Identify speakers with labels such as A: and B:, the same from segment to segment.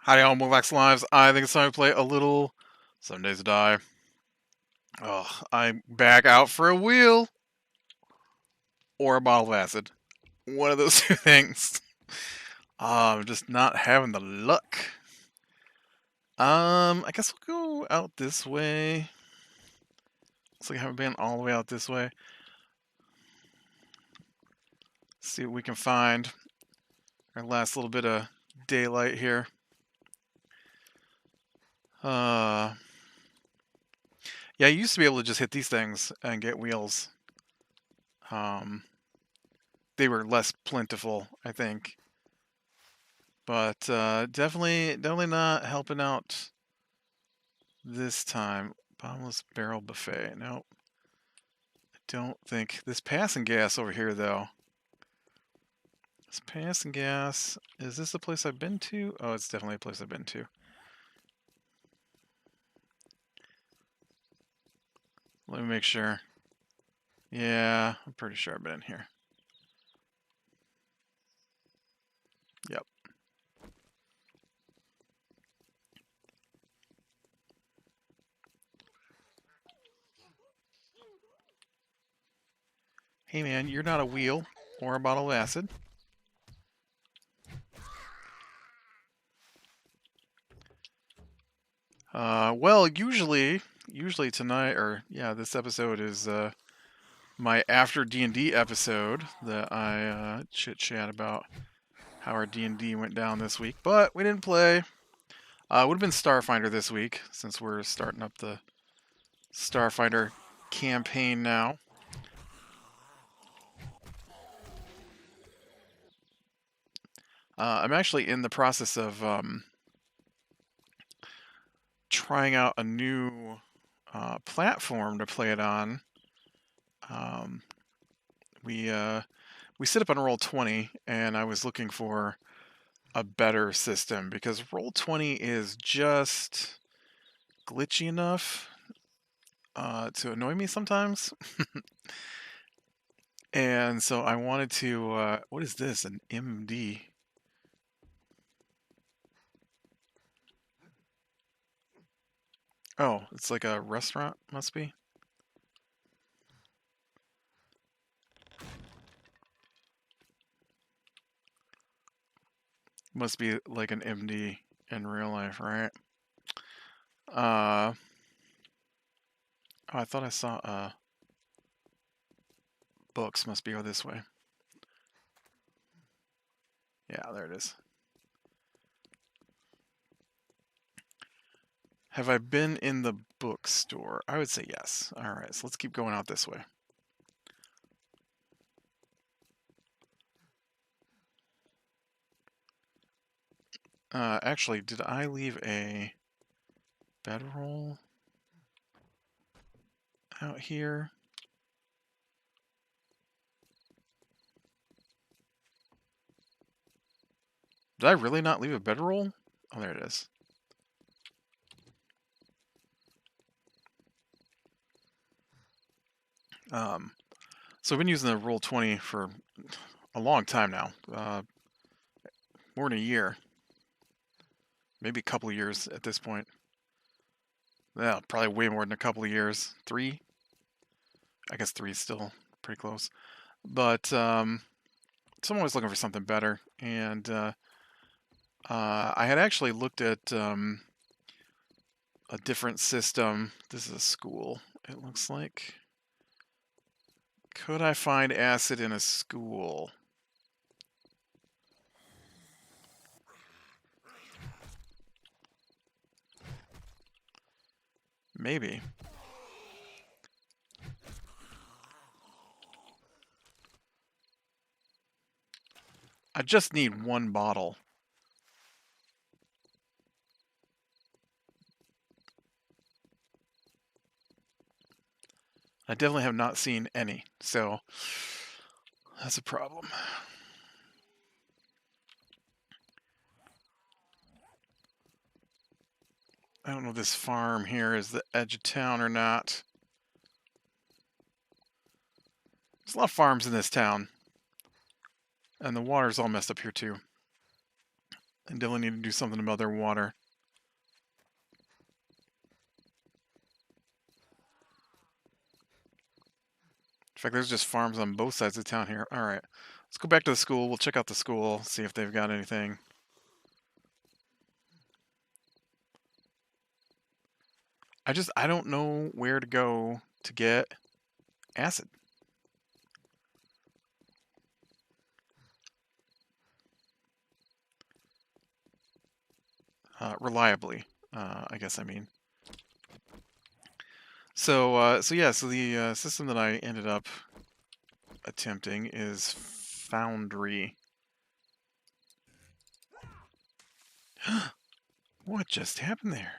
A: Howdy all Movax Lives. I think it's time to play a little Some Days to Die. Oh, I'm back out for a wheel or a bottle of acid. One of those two things. I'm just not having the luck. I guess we'll go out this way. Looks like I haven't been all the way out this way. See what we can find. Our last little bit of daylight here. Yeah, I used to be able to just hit these things and get wheels. They were less plentiful, I think. But definitely not helping out this time. Bottomless barrel buffet. Nope. I don't think. This passing gas over here, though. This passing gas. Is this the place I've been to? Oh, it's definitely a place I've been to. Let me make sure. Yeah, I'm pretty sure I've been in here. Yep. Hey man, you're not a wheel or a bottle of acid. Well, usually tonight, or yeah, this episode is my after D&D episode that I chit chat about how our D&D went down this week, but we didn't play. It would have been Starfinder this week since we're starting up the Starfinder campaign now. I'm actually in the process of trying out a new platform to play it on. We set up on Roll20, and I was looking for a better system because Roll20 is just glitchy enough to annoy me sometimes. And so I wanted to. What is this? An MD? Oh, it's like a restaurant, must be. Must be like an MD in real life, right? Oh, I thought I saw books. Must be this way. Yeah, there it is. Have I been in the bookstore? I would say yes. All right, so let's keep going out this way. Actually, did I leave a bedroll out here? Did I really not leave a bedroll? Oh, there it is. So I've been using the Roll20 for a long time now. More than a year. Maybe a couple of years at this point. Yeah, probably way more than a couple of years. 3? I guess 3 is still pretty close. But so I'm always looking for something better. And I had actually looked at a different system. This is a school, it looks like. Could I find acid in a school? Maybe. I just need one bottle. I definitely have not seen any, so that's a problem. I don't know if this farm here is the edge of town or not. There's a lot of farms in this town. And the water's all messed up here too. I definitely need to do something about their water. In fact, there's just farms on both sides of town here. All right, let's go back to the school. We'll check out the school, see if they've got anything. I don't know where to go to get acid. Reliably, I guess I mean. So the system that I ended up attempting is Foundry. What just happened there?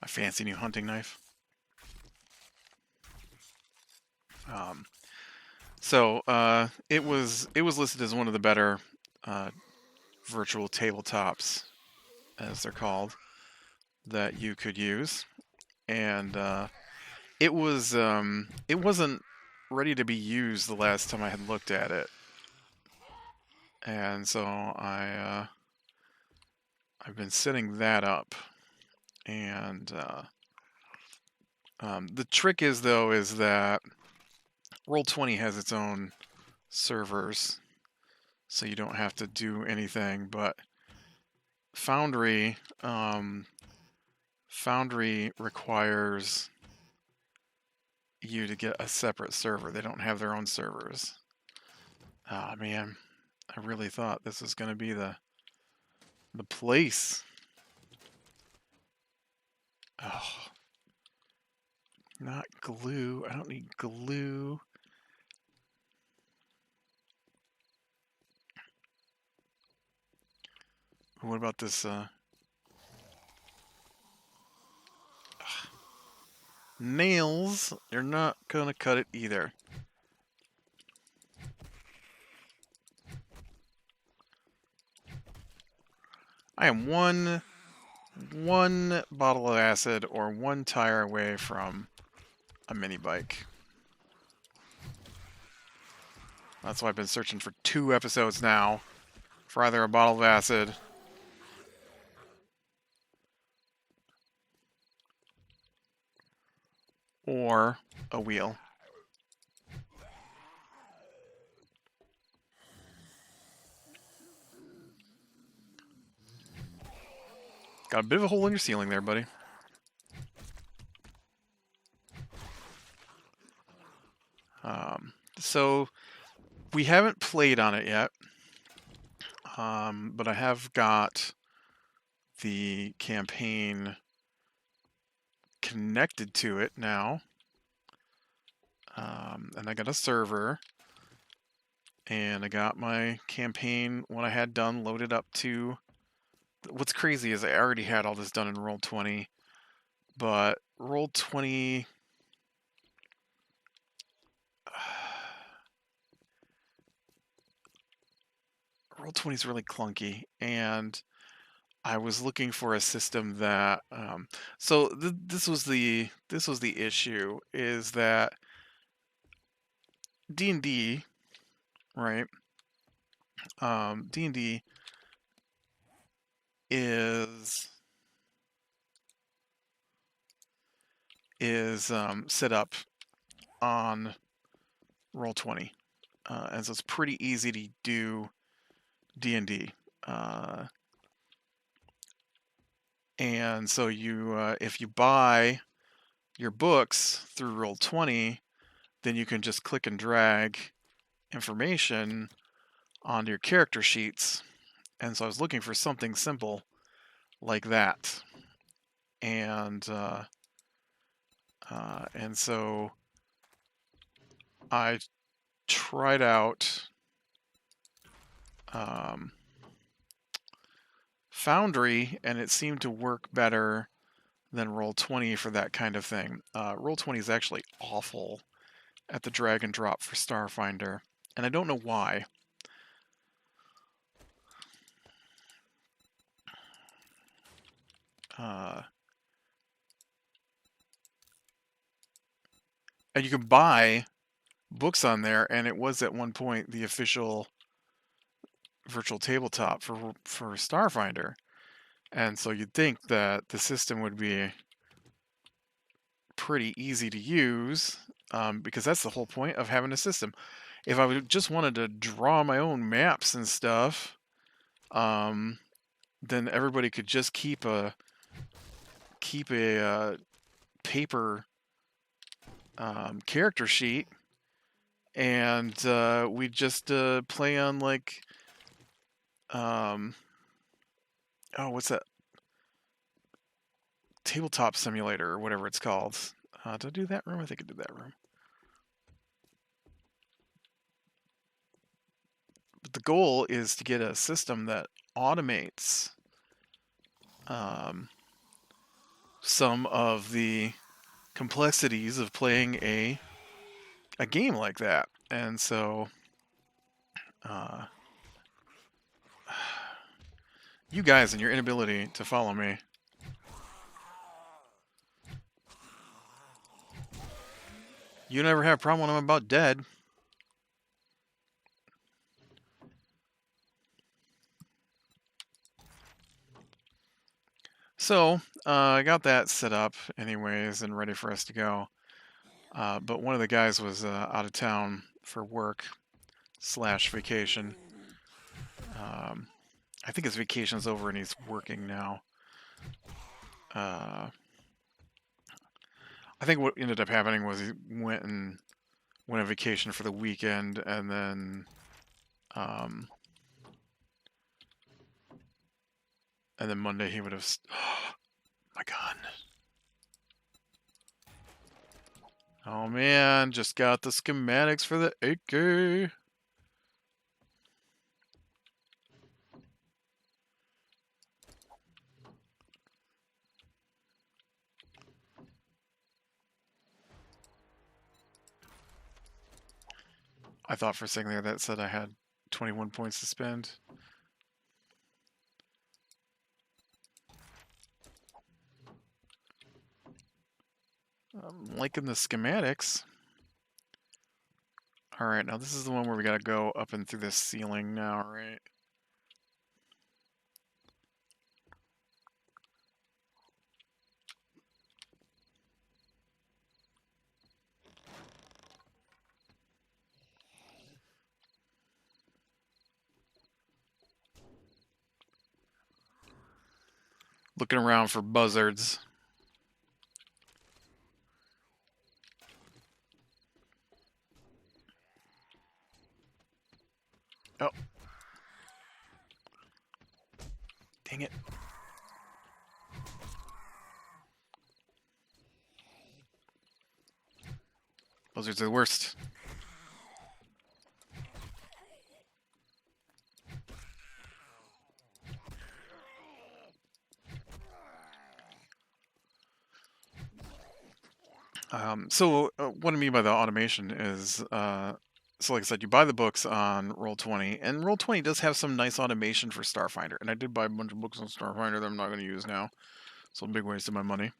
A: A fancy new hunting knife. It was listed as one of the better virtual tabletops, as they're called, that you could use, and it wasn't ready to be used the last time I had looked at it, and so I've been setting that up, and the trick is that Roll20 has its own servers, so you don't have to do anything. But Foundry requires you to get a separate server. They don't have their own servers. Ah, man, I really thought this was going to be the place. Oh, not glue. I don't need glue. What about this? Nails. You're not gonna cut it either. I am one bottle of acid or one tire away from a mini bike. That's why I've been searching for 2 episodes now for either a bottle of acid or a wheel. Got a bit of a hole in your ceiling there, buddy. So we haven't played on it yet, but I have got the campaign connected to it now, and I got a server, and I got my campaign, what I had done, loaded up to. What's crazy is I already had all this done in Roll20, but Roll20 Roll20 is really clunky, and I was looking for a system that this was the issue, is that D&D, right? D&D is set up on Roll20, and so it's pretty easy to do D&D. And so you, if you buy your books through Roll20, then you can just click and drag information onto your character sheets. And so I was looking for something simple like that. And so I tried out Foundry, and it seemed to work better than Roll20 for that kind of thing. Roll20 is actually awful at the drag and drop for Starfinder, and I don't know why. And you can buy books on there, and it was at one point the official virtual tabletop for Starfinder. And so you'd think that the system would be pretty easy to use, because that's the whole point of having a system. If I would just wanted to draw my own maps and stuff, then everybody could just keep a paper character sheet, and we'd just play on like what's that, tabletop simulator or whatever it's called. Did I do that room? I think I did that room. But the goal is to get a system that automates some of the complexities of playing a game like that. And so you guys and your inability to follow me. You never have a problem when I'm about dead. So, I got that set up anyways and ready for us to go. But one of the guys was out of town for work / vacation. I think his vacation's over and he's working now. I think what ended up happening was he went on vacation for the weekend, and then Monday he would have. My gun. Oh man, just got the schematics for the AK. I thought for a second there that said I had 21 points to spend. I'm liking the schematics. Alright, now this is the one where we gotta go up and through this ceiling now, right? Looking around for buzzards. Oh. Dang it. Buzzards are the worst. So what I mean by the automation is, so like I said, you buy the books on Roll20, and Roll20 does have some nice automation for Starfinder, and I did buy a bunch of books on Starfinder that I'm not going to use now, so a big waste of my money.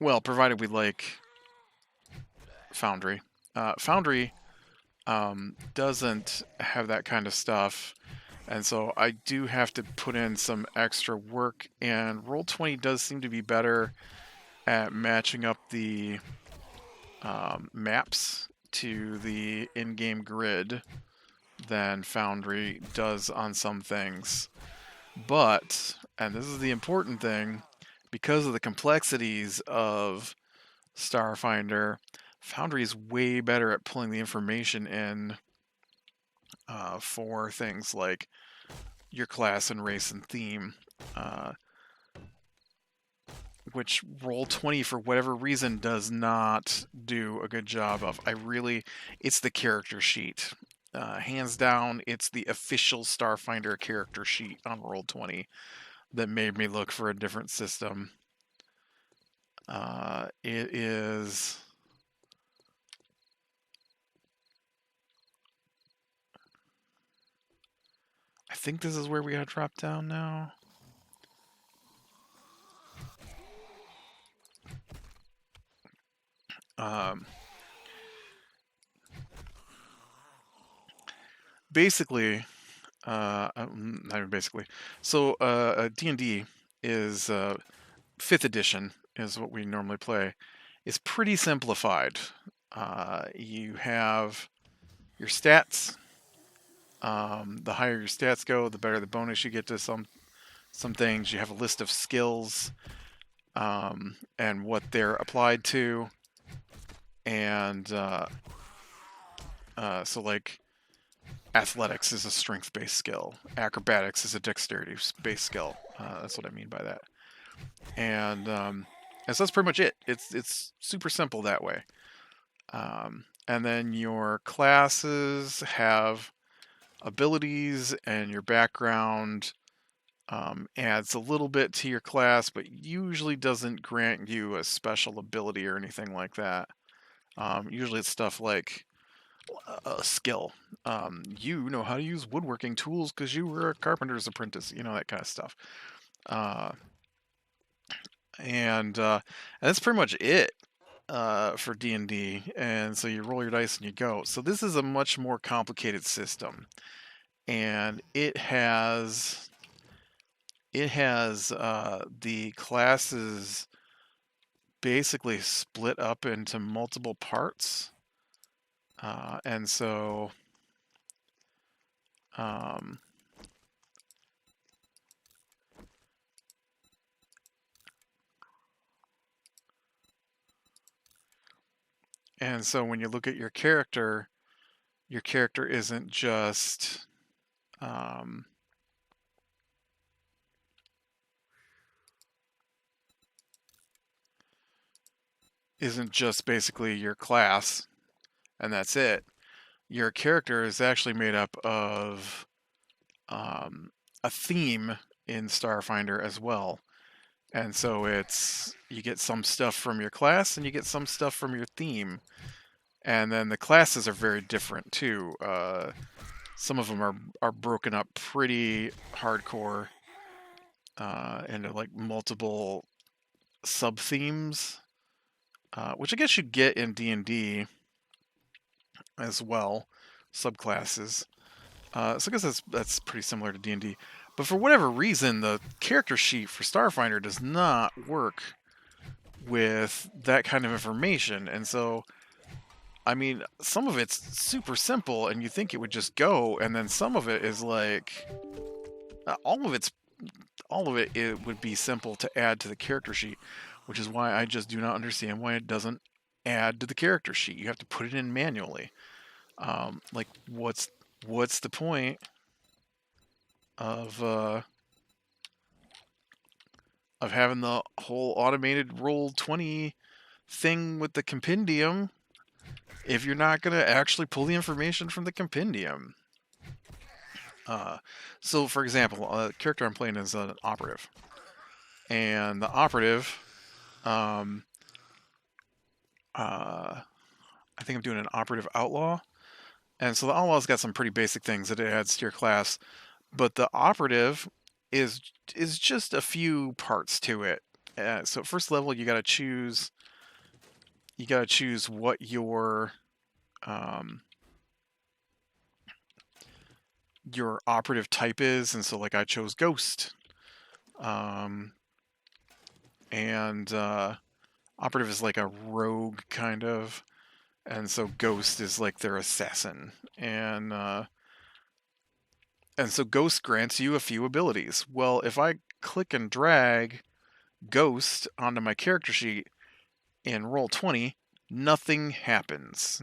A: Well, provided we like Foundry. Foundry doesn't have that kind of stuff, and so I do have to put in some extra work, and Roll20 does seem to be better at matching up the maps to the in-game grid than Foundry does on some things. But, and this is the important thing, because of the complexities of Starfinder, Foundry is way better at pulling the information in for things like your class and race and theme, which Roll20 for whatever reason does not do a good job of. It's the character sheet. Hands down, it's the official Starfinder character sheet on Roll20 that made me look for a different system. It is... I think this is where we gotta drop down now. Basically, not even basically. So, D&D is 5th edition is what we normally play. It's pretty simplified. You have your stats. The higher your stats go, the better the bonus you get to some things. You have a list of skills and what they're applied to, and so like athletics is a strength-based skill. Acrobatics is a dexterity-based skill. That's what I mean by that. And so that's pretty much it. It's super simple that way. And then your classes have abilities, and your background adds a little bit to your class, but usually doesn't grant you a special ability or anything like that. Usually it's stuff like a skill. You know how to use woodworking tools because you were a carpenter's apprentice, that kind of stuff. And that's pretty much it for D&D. And so you roll your dice and you go. So this is a much more complicated system, and it has the classes basically split up into multiple parts, and so when you look at your character isn't just basically your class and that's it. Your character is actually made up of a theme in Starfinder as well. And so you get some stuff from your class and you get some stuff from your theme. And then the classes are very different too. Some of them are broken up pretty hardcore into like multiple sub themes, which I guess you get in D&D as well, subclasses. So I guess that's pretty similar to D&D. But for whatever reason, the character sheet for Starfinder does not work with that kind of information. And so, I mean, some of it's super simple and you think it would just go, and then some of it is like all of it would be simple to add to the character sheet, which is why I just do not understand why it doesn't add to the character sheet. You have to put it in manually. Like what's the point of having the whole automated Roll20 thing with the compendium if you're not going to actually pull the information from the compendium? So, for example, a character I'm playing is an operative, and the operative, I think I'm doing an operative outlaw, and so the outlaw's got some pretty basic things that it adds to your class, but the operative is just a few parts to it. So at first level, you got to choose what your operative type is, and so like I chose ghost, and operative is like a rogue kind of, and so ghost is like their assassin, and so ghost grants you a few abilities. Well, if I click and drag ghost onto my character sheet in Roll20, nothing happens.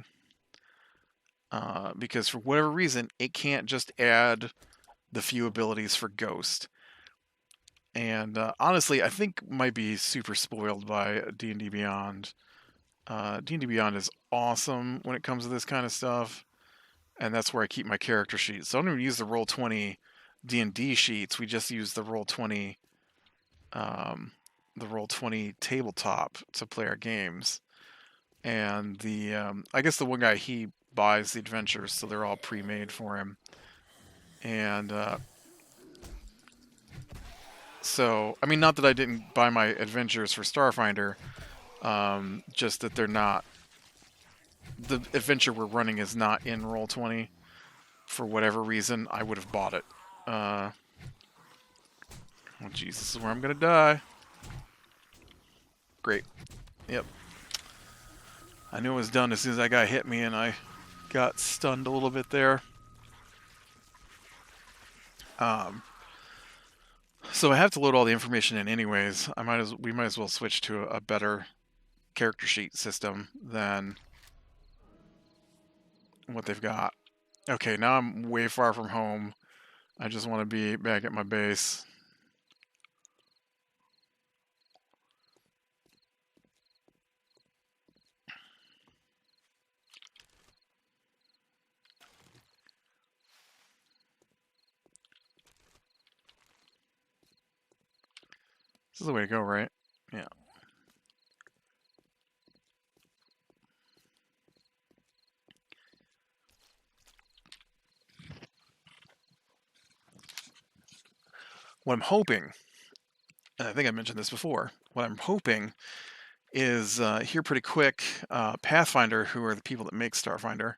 A: Because for whatever reason, it can't just add the few abilities for ghost. And honestly, I think might be super spoiled by D&D Beyond. D&D Beyond is awesome when it comes to this kind of stuff, and that's where I keep my character sheets. So I don't even use the Roll20 D&D sheets. We just use the Roll20 the Roll20 tabletop to play our games. And the I guess the one guy, he buys the adventures, so they're all pre-made for him. And so, I mean, not that I didn't buy my adventures for Starfinder, just that they're not. The adventure we're running is not in Roll20 for whatever reason. I would have bought it. Oh, jeez, this is where I'm gonna die. Great. Yep. I knew it was done as soon as that guy hit me, and I got stunned a little bit there. So I have to load all the information in anyways. We might as well switch to a better character sheet system than what they've got. Okay, now I'm way far from home. I just want to be back at my base. This is the way to go, right? Yeah. What I'm hoping, and I think I mentioned this before, what I'm hoping is here pretty quick, Pathfinder, who are the people that make Starfinder,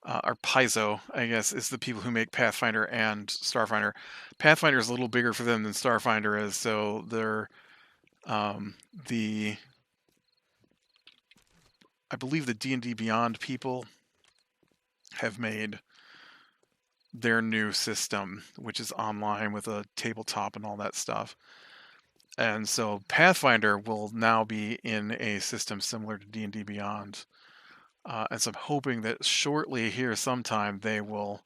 A: or Paizo, I guess, is the people who make Pathfinder and Starfinder. Pathfinder is a little bigger for them than Starfinder is, so they're the I believe the D&D Beyond people have made their new system, which is online with a tabletop and all that stuff. And so Pathfinder will now be in a system similar to D&D Beyond. And so I'm hoping that shortly here sometime they will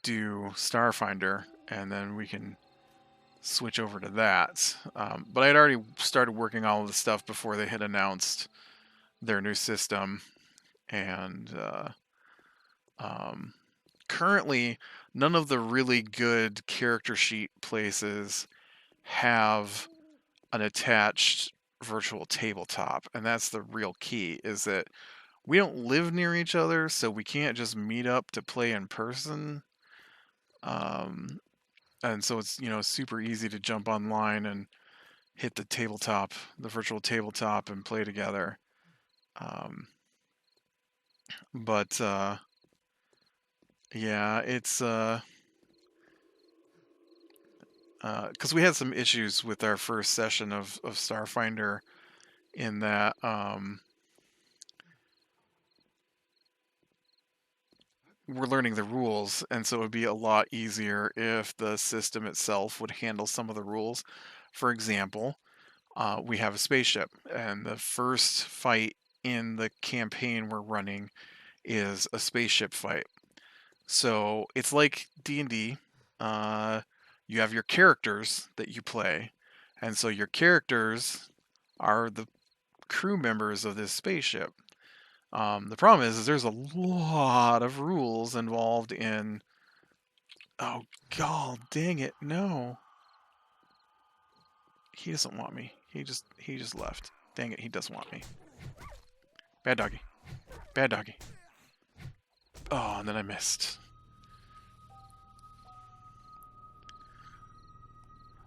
A: do Starfinder, and then we can switch over to that. But I had already started working all of the stuff before they had announced their new system. And currently, none of the really good character sheet places have an attached virtual tabletop, and that's the real key, is that we don't live near each other, so we can't just meet up to play in person. And so it's, super easy to jump online and hit the tabletop, the virtual tabletop, and play together. But yeah, it's because we had some issues with our first session of Starfinder, in that we're learning the rules, and so it would be a lot easier if the system itself would handle some of the rules. For example, we have a spaceship, and the first fight in the campaign we're running is a spaceship fight. So it's like D&D. You have your characters that you play, and so your characters are the crew members of this spaceship. The problem is there's a lot of rules involved in. Oh god, dang it! No, he doesn't want me. He just left. Dang it, he does want me. Bad doggy. Bad doggy. Oh, and then I missed.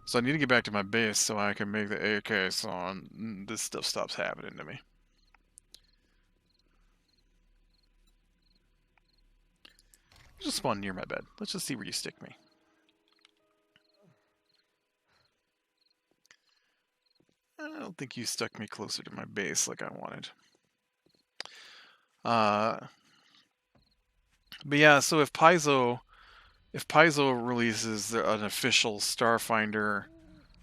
A: So I need to get back to my base so I can make the AK so this stuff stops happening to me. Just spawn near my bed. Let's just see where you stick me. I don't think you stuck me closer to my base like I wanted. But yeah, so if Paizo releases an official Starfinder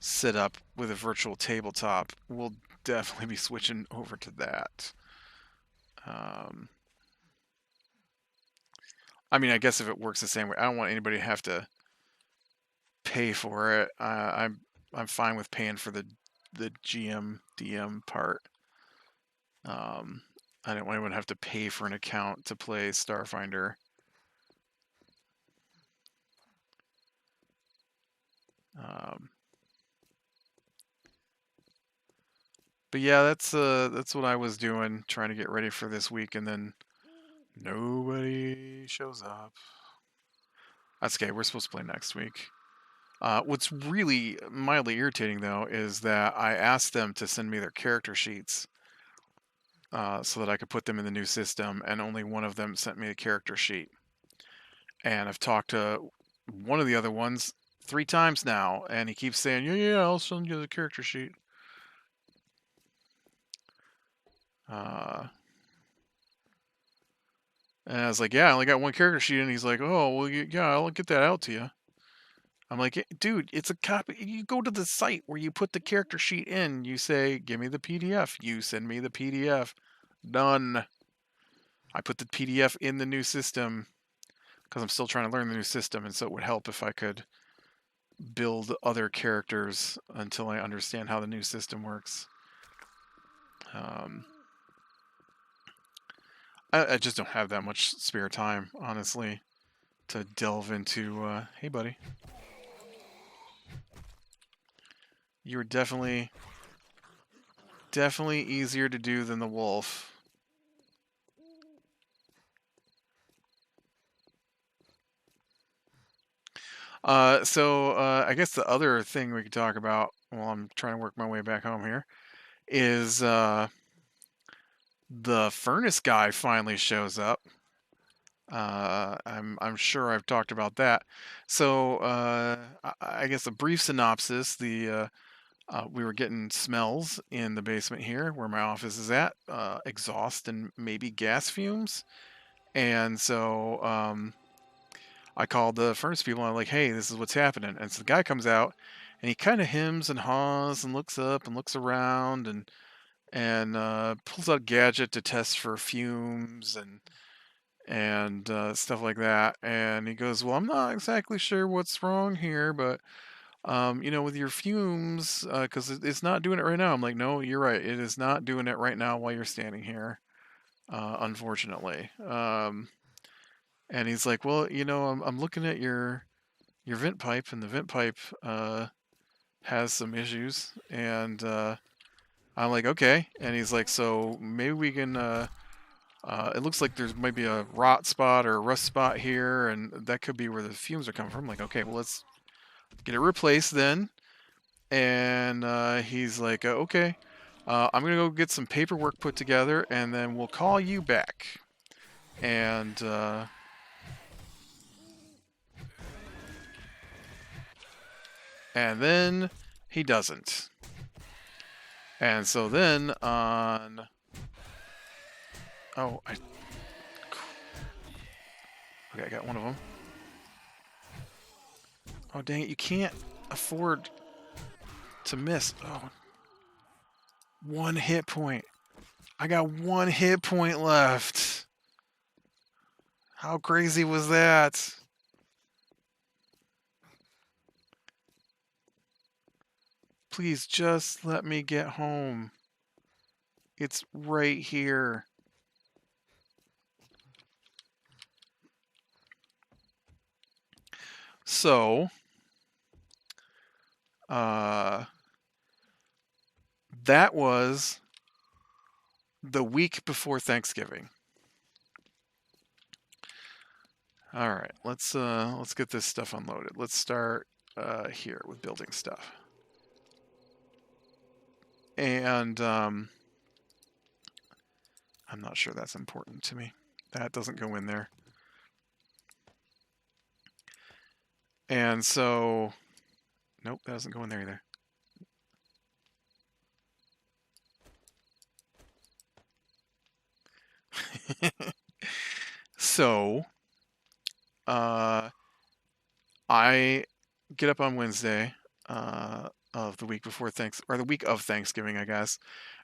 A: setup with a virtual tabletop, we'll definitely be switching over to that. I mean, I guess if it works the same way, I don't want anybody to have to pay for it. I'm fine with paying for the GM DM part. I don't want anyone to have to pay for an account to play Starfinder. But yeah, that's what I was doing, trying to get ready for this week, and then nobody shows up. That's okay. We're supposed to play next week. What's really mildly irritating though is that I asked them to send me their character sheets so that I could put them in the new system, and only one of them sent me a character sheet. And I've talked to one of the other ones 3 times now, and he keeps saying, "Yeah, I'll send you the character sheet." Uh, and I was like, "Yeah, I only got one character sheet," and he's like, "Oh, well, yeah, I'll get that out to you." I'm like, "Dude, it's a copy. You go to the site where you put the character sheet in. You say, give me the PDF. You send me the PDF. Done." I put the PDF in the new system because I'm still trying to learn the new system, and so it would help if I could build other characters until I understand how the new system works. Um, I just don't have that much spare time, honestly, to delve into. Hey, buddy, you were definitely easier to do than the wolf. I guess the other thing we could talk about while I'm trying to work my way back home here is the furnace guy finally shows up. I'm sure I've talked about that. So I guess a brief synopsis: we were getting smells in the basement here, where my office is at, exhaust and maybe gas fumes, and so I called the furnace people. And I'm like, "Hey, this is what's happening." And so the guy comes out, and he kind of hems and haws and looks up and looks around and pulls out a gadget to test for fumes and stuff like that. And he goes, "Well, I'm not exactly sure what's wrong here, but with your fumes, because it's not doing it right now." I'm like, "No, you're right. It is not doing it right now while you're standing here, unfortunately." And he's like, "Well, I'm looking at your vent pipe, and the vent pipe has some issues." And I'm like, "Okay." And he's like, "So maybe we can." It looks like there's maybe a rot spot or a rust spot here, and that could be where the fumes are coming from. I'm like, "Okay, well, let's get it replaced then." And he's like, "Okay, I'm gonna go get some paperwork put together, and then we'll call you back." And then he doesn't. And so then on, oh, okay, I got one of them. Oh, dang it, you can't afford to miss. Oh, 1 hit point. I got 1 hit point left. How crazy was that? Please just let me get home. It's right here. So, that was the week before Thanksgiving. All right, let's get this stuff unloaded. Let's start here with building stuff. And I'm not sure that's important to me. That doesn't go in there. And so, nope, that doesn't go in there either. So, I get up on Wednesday of the week before the week of Thanksgiving, I guess,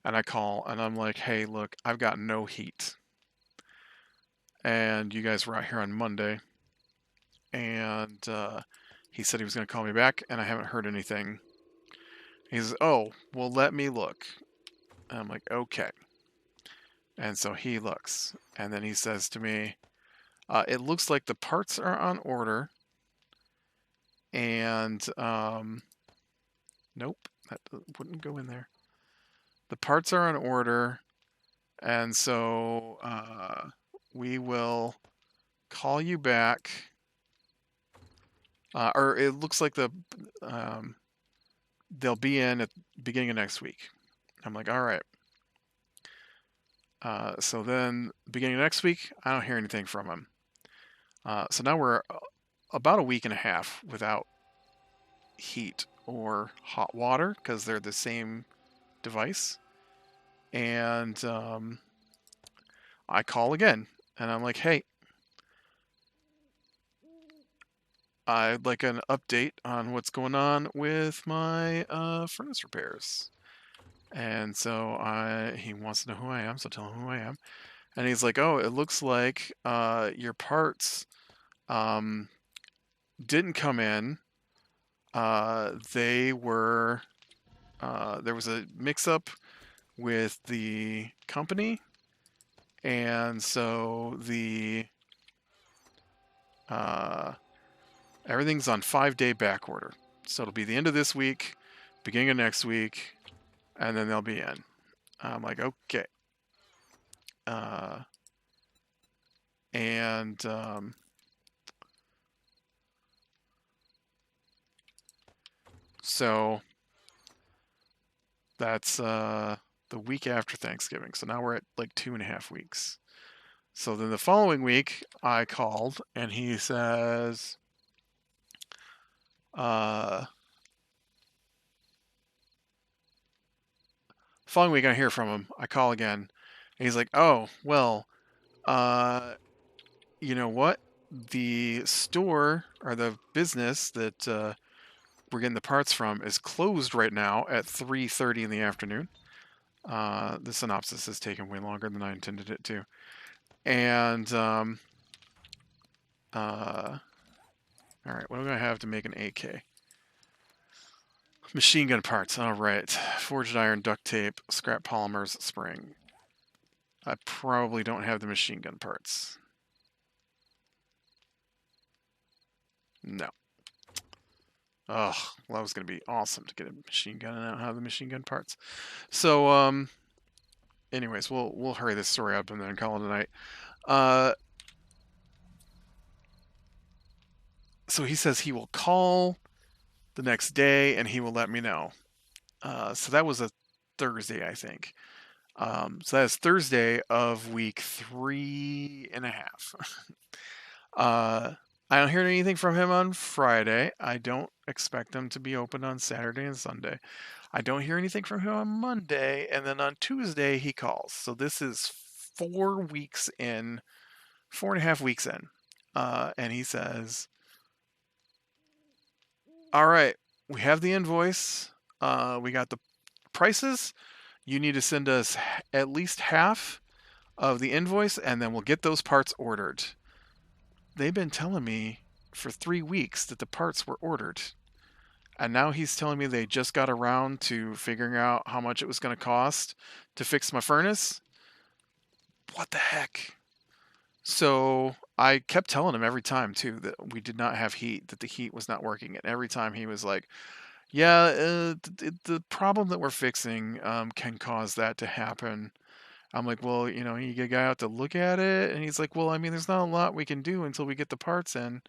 A: and I call and I'm like, "Hey, look, I've got no heat, and you guys were out here on Monday, and he said he was going to call me back, and I haven't heard anything." He says, "Oh, well, let me look." And I'm like, "Okay." And so he looks, and then he says to me, "It looks like the parts are on order, and nope, that wouldn't go in there. the parts are on order, and so we will call you back. Or it looks like they'll be in at the beginning of next week. I'm like, all right. So then, beginning of next week, I don't hear anything from him. So now we're about a week and a half without heat or hot water because they're the same device. And I call again, and I'm like, hey, I'd like an update on what's going on with my furnace repairs. And so he wants to know who I am, so tell him who I am. And he's like, oh, it looks like your parts didn't come in. They were, there was a mix-up with the company, and so everything's on 5-day back order. So it'll be the end of this week, beginning of next week, and then they'll be in. I'm like, okay. And so that's the week after Thanksgiving. So now we're at like 2.5 weeks. So then the following week, I called, and he says, following week I hear from him. I call again, and he's like, oh, well, you know what? The store or the business that we're getting the parts from is closed right now at 3:30 in the afternoon. The synopsis has taken way longer than I intended it to. And all right, what do I have to make an AK? Machine gun parts. All right, forged iron, duct tape, scrap polymers, spring. I probably don't have the machine gun parts. No. Oh, well, that was going to be awesome to get a machine gun and not have the machine gun parts. So, anyways, we'll hurry this story up and then call it a night. So he says he will call the next day and he will let me know. So that was a Thursday, I think. So that is Thursday of week 3.5. I don't hear anything from him on Friday. I don't expect them to be open on Saturday and Sunday. I don't hear anything from him on Monday, and then on Tuesday he calls. So this is 4 weeks in, 4.5 weeks in, and he says, all right, we have the invoice. We got the prices. You need to send us at least half of the invoice, and then we'll get those parts ordered. They've been telling me for 3 weeks that the parts were ordered. And now he's telling me they just got around to figuring out how much it was going to cost to fix my furnace. What the heck? So I kept telling him every time, too, that we did not have heat, that the heat was not working. And every time he was like, yeah, the problem that we're fixing can cause that to happen. I'm like, well, you know, you get a guy out to look at it. And he's like, well, I mean, there's not a lot we can do until we get the parts in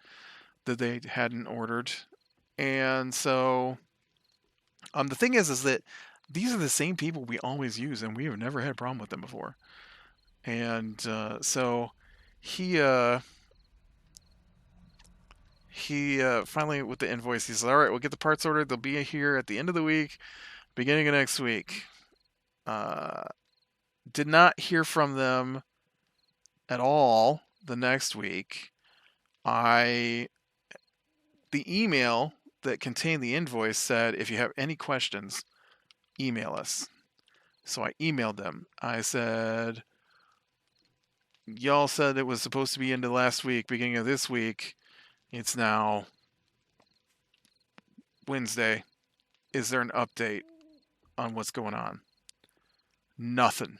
A: that they hadn't ordered. And so the thing is that these are the same people we always use, and we have never had a problem with them before. And so he finally, with the invoice, he says, all right, we'll get the parts ordered. They'll be here at the end of the week, beginning of next week. Did not hear from them at all the next week. The email that contained the invoice said, if you have any questions, email us. So I emailed them. I said, y'all said it was supposed to be into last week, beginning of this week. It's now Wednesday. Is there an update on what's going on? Nothing.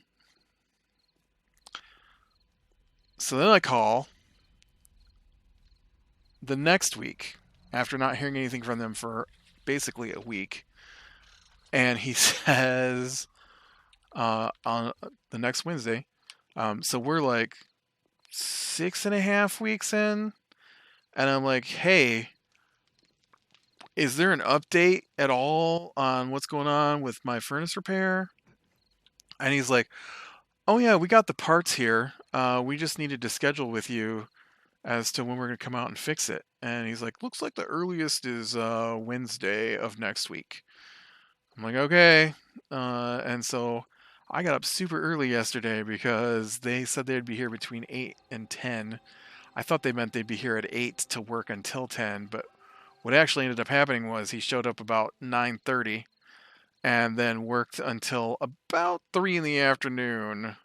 A: So then I call the next week after not hearing anything from them for basically a week. And he says, on the next Wednesday. So we're like 6.5 weeks in, and I'm like, hey, is there an update at all on what's going on with my furnace repair? And he's like, oh yeah, we got the parts here. We just needed to schedule with you as to when we're going to come out and fix it. And he's like, looks like the earliest is Wednesday of next week. I'm like, okay. And so I got up super early yesterday because they said they'd be here between 8 and 10. I thought they meant they'd be here at 8 to work until 10, but what actually ended up happening was he showed up about 9:30 and then worked until about 3 in the afternoon,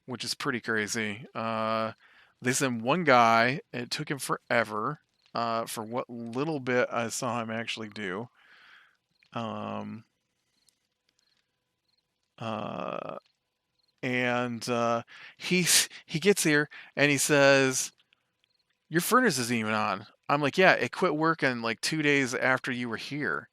A: which is pretty crazy. They sent one guy. It took him forever for what little bit I saw him actually do. Um, uh, and he gets here and he says, "Your furnace isn't even on." I'm like, "Yeah, it quit working like 2 days after you were here."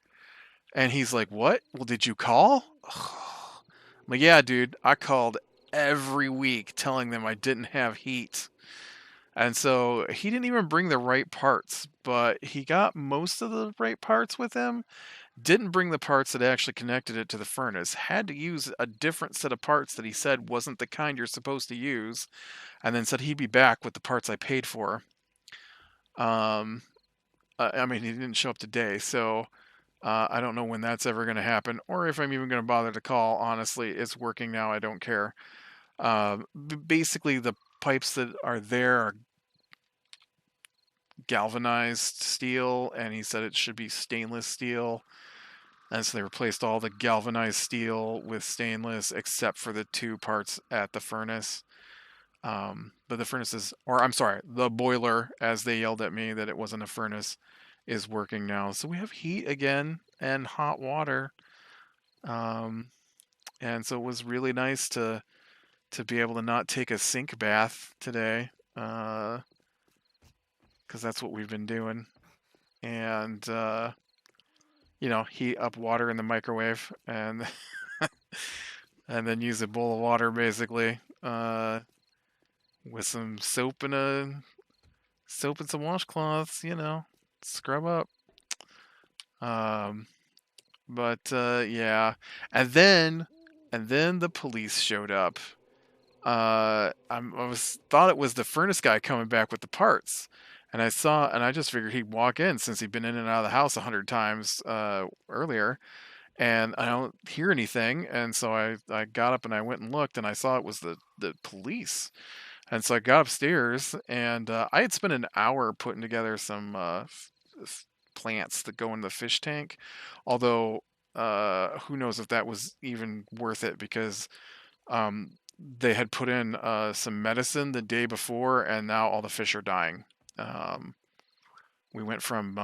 A: And he's like, "What? Well, did you call?" I'm like, "Yeah, dude, I called every week telling them I didn't have heat." And so he didn't even bring the right parts, but he got most of the right parts with him. Didn't bring the parts that actually connected it to the furnace. Had to use a different set of parts that he said wasn't the kind you're supposed to use, and then said he'd be back with the parts I paid for. Um, I mean, he didn't show up today, so I don't know when that's ever going to happen, or if I'm even going to bother to call. Honestly, it's working now. I don't care. Basically, the pipes that are there are galvanized steel, and he said it should be stainless steel. And so they replaced all the galvanized steel with stainless except for the two parts at the furnace. But the furnace is, or I'm sorry, the boiler, as they yelled at me that it wasn't a furnace, is working now. So we have heat again and hot water. Um, and so it was really nice to be able to not take a sink bath today, because that's what we've been doing. And heat up water in the microwave and and then use a bowl of water basically, with some soap and some washcloths. Scrub up. Um, but yeah, and then the police showed up. I was thought it was the furnace guy coming back with the parts, and I just figured he'd walk in since he'd been in and out of the house 100 times earlier, and I don't hear anything, and so I got up and I went and looked, and I saw it was the police, and so I got upstairs, and I had spent an hour putting together some plants that go in the fish tank, although who knows if that was even worth it because they had put in some medicine the day before, and now all the fish are dying. Um, we went from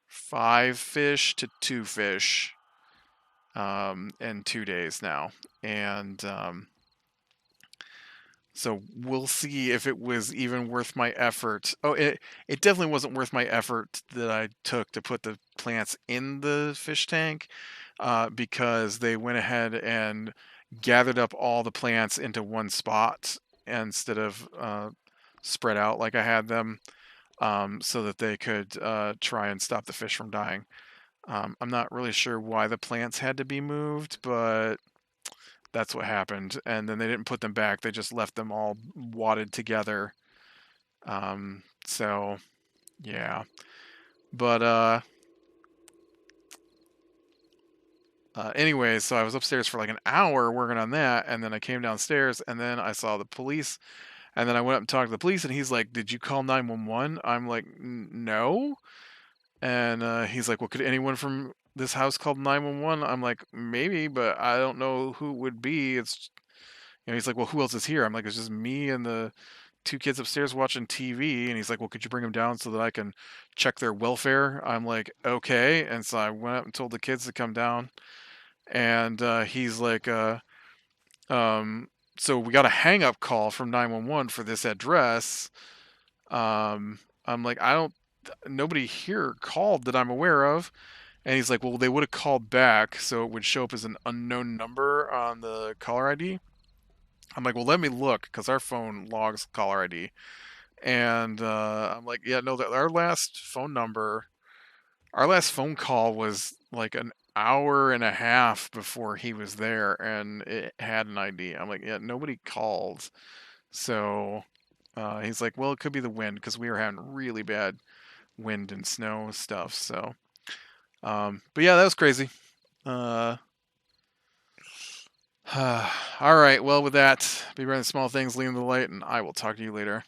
A: 5 fish to 2 fish in 2 days now, and so we'll see if it was even worth my effort. Oh, it definitely wasn't worth my effort that I took to put the plants in the fish tank, because they went ahead and gathered up all the plants into one spot instead of spread out like I had them, so that they could try and stop the fish from dying. I'm not really sure why the plants had to be moved, but that's what happened. And then they didn't put them back; they just left them all wadded together. So yeah, but anyway, so I was upstairs for like an hour working on that, and then I came downstairs, and then I saw the police, and then I went up and talked to the police, and he's like, "Did you call 911?" I'm like, "No," and he's like, "Well, could anyone from this house call 911?" I'm like, "Maybe, but I don't know who it would be." He's like, "Well, who else is here?" I'm like, "It's just me and the two kids upstairs watching TV," and he's like, "Well, could you bring them down so that I can check their welfare?" I'm like, "Okay," and so I went up and told the kids to come down, and he's like, um, "So we got a hang up call from 911 for this address." I'm like, "I don't. Nobody here called that I'm aware of." And he's like, well, they would have called back, so it would show up as an unknown number on the caller ID. I'm like, well, let me look, because our phone logs caller ID. And I'm like, yeah, no, our last phone call was like an hour and a half before he was there, and it had an ID. I'm like, yeah, nobody called. So he's like, well, it could be the wind, because we were having really bad wind and snow stuff. So, but yeah, that was crazy. Uh, all right. Well, with that, be running small things, leading the light, and I will talk to you later.